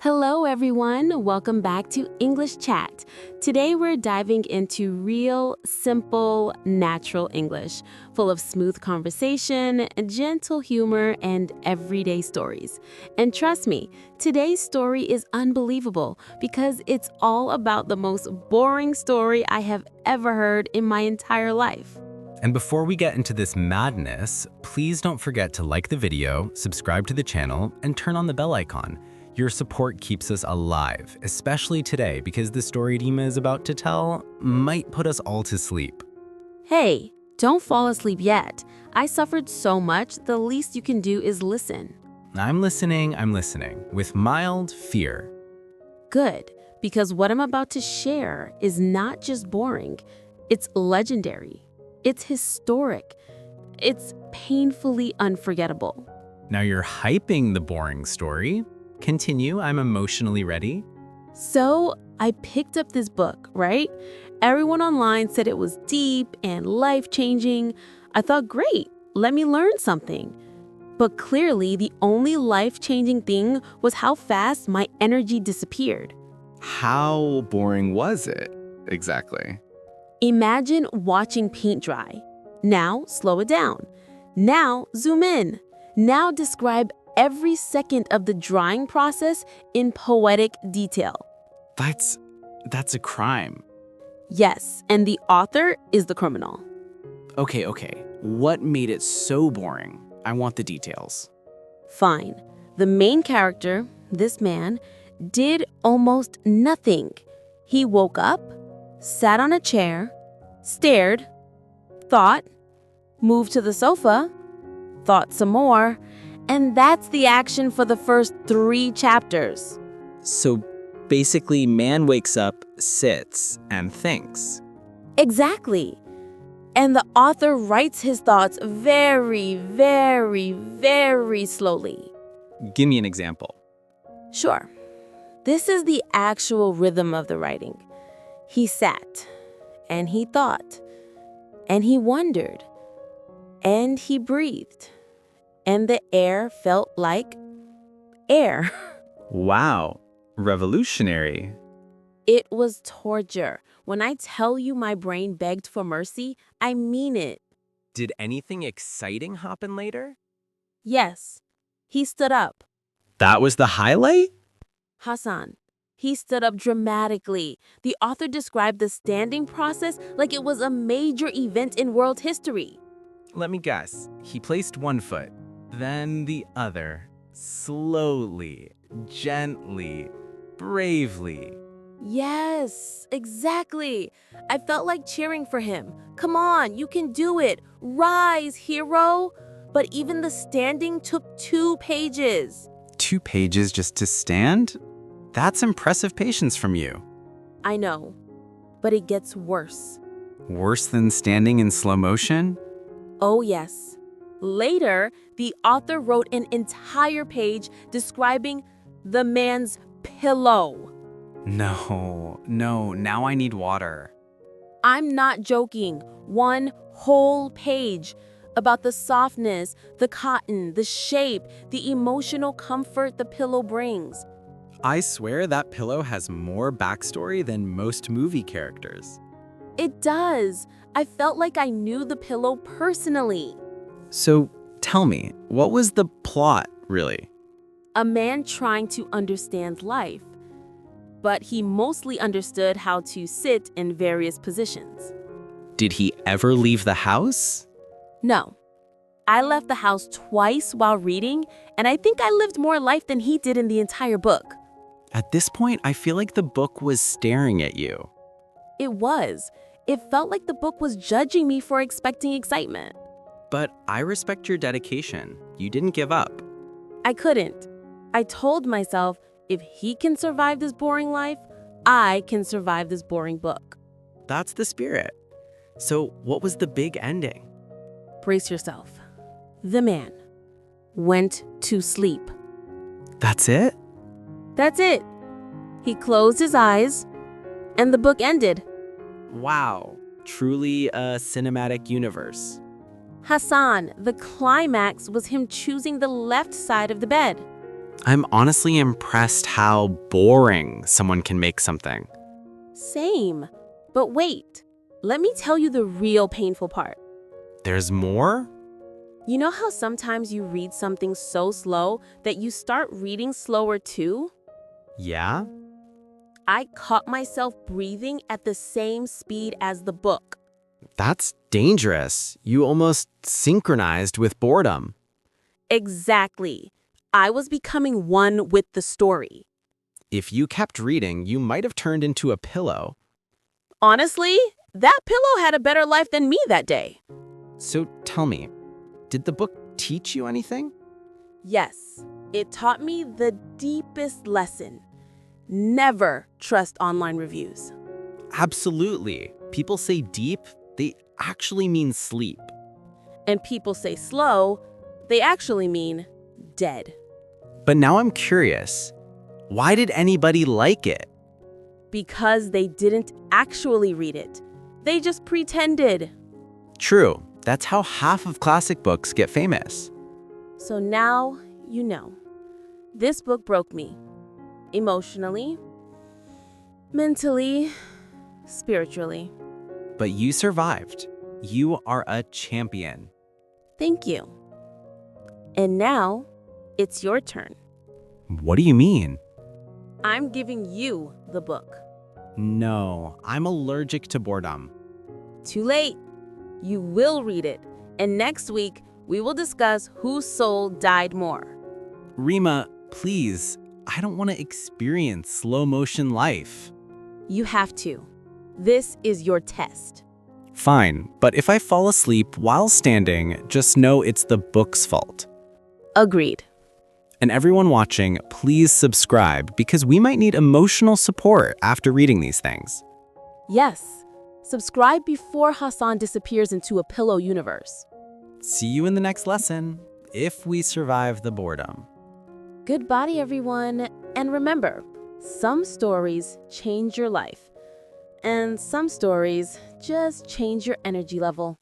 Hello everyone, welcome back to English Chat. Today we're diving into real, simple, natural English, full of smooth conversation, gentle humor, and everyday stories. And trust me, today's story is unbelievable because it's all about the most boring story I have ever heard in my entire life. And before we get into this madness, please don't forget to like the video, subscribe to the channel, and turn on the bell icon. Your support keeps us alive, especially today because the story Dima is about to tell might put us all to sleep. Hey, don't fall asleep yet. I suffered so much, the least you can do is listen. I'm listening, with mild fear. Good, because what I'm about to share is not just boring, it's legendary. It's historic. It's painfully unforgettable. Now you're hyping the boring story. Continue, I'm emotionally ready. So I picked up this book, right? Everyone online said it was deep and life-changing. I thought, great, let me learn something. But clearly, the only life-changing thing was how fast my energy disappeared. How boring was it, exactly? Imagine watching paint dry. Now, slow it down. Now, zoom in. Now, describe every second of the drying process in poetic detail. That's a crime. Yes, and the author is the criminal. Okay. What made it so boring? I want the details. Fine. The main character, this man, did almost nothing. He woke up, sat on a chair, stared, thought, moved to the sofa, thought some more, and that's the action for the first 3 chapters. So basically, man wakes up, sits, and thinks. Exactly. And the author writes his thoughts very, very, very slowly. Give me an example. Sure. This is the actual rhythm of the writing. He sat, and he thought, and he wondered, and he breathed. And the air felt like air. Wow, revolutionary. It was torture. When I tell you my brain begged for mercy, I mean it. Did anything exciting happen later? Yes, he stood up. That was the highlight? Hassan, he stood up dramatically. The author described the standing process like it was a major event in world history. Let me guess. He placed one foot, then the other, slowly, gently, bravely. Yes, exactly. I felt like cheering for him. Come on, you can do it. Rise, hero. But even the standing took 2 pages. 2 pages just to stand? That's impressive patience from you. I know, but it gets worse. Worse than standing in slow motion? Oh, yes. Later, the author wrote an entire page describing the man's pillow. No, now I need water. I'm not joking. 1 whole page about the softness, the cotton, the shape, the emotional comfort the pillow brings. I swear that pillow has more backstory than most movie characters. It does. I felt like I knew the pillow personally. So tell me, what was the plot, really? A man trying to understand life, but he mostly understood how to sit in various positions. Did he ever leave the house? No. I left the house twice while reading, and I think I lived more life than he did in the entire book. At this point, I feel like the book was staring at you. It was. It felt like the book was judging me for expecting excitement. But I respect your dedication. You didn't give up. I couldn't. I told myself, if he can survive this boring life, I can survive this boring book. That's the spirit. So what was the big ending? Brace yourself. The man went to sleep. That's it? That's it. He closed his eyes, and the book ended. Wow, truly a cinematic universe. Hassan, the climax was him choosing the left side of the bed. I'm honestly impressed how boring someone can make something. Same. But wait, let me tell you the real painful part. There's more? You know how sometimes you read something so slow that you start reading slower too? Yeah? I caught myself breathing at the same speed as the book. That's dangerous. You almost synchronized with boredom. Exactly. I was becoming one with the story. If you kept reading, you might have turned into a pillow. Honestly, that pillow had a better life than me that day. So tell me, did the book teach you anything? Yes, it taught me the deepest lesson. Never trust online reviews. Absolutely. People say deep, they actually mean sleep. And people say slow, they actually mean dead. But now I'm curious. Why did anybody like it? Because they didn't actually read it. They just pretended. True. That's how half of classic books get famous. So now you know. This book broke me. Emotionally, mentally, spiritually. But you survived. You are a champion. Thank you. And now, it's your turn. What do you mean? I'm giving you the book. No, I'm allergic to boredom. Too late. You will read it. And next week, we will discuss whose soul died more. Rima, please, I don't want to experience slow motion life. You have to. This is your test. Fine, but if I fall asleep while standing, just know it's the book's fault. Agreed. And everyone watching, please subscribe because we might need emotional support after reading these things. Yes. Subscribe before Hassan disappears into a pillow universe. See you in the next lesson, if we survive the boredom. Goodbye, everyone. And remember, some stories change your life. And some stories just change your energy level.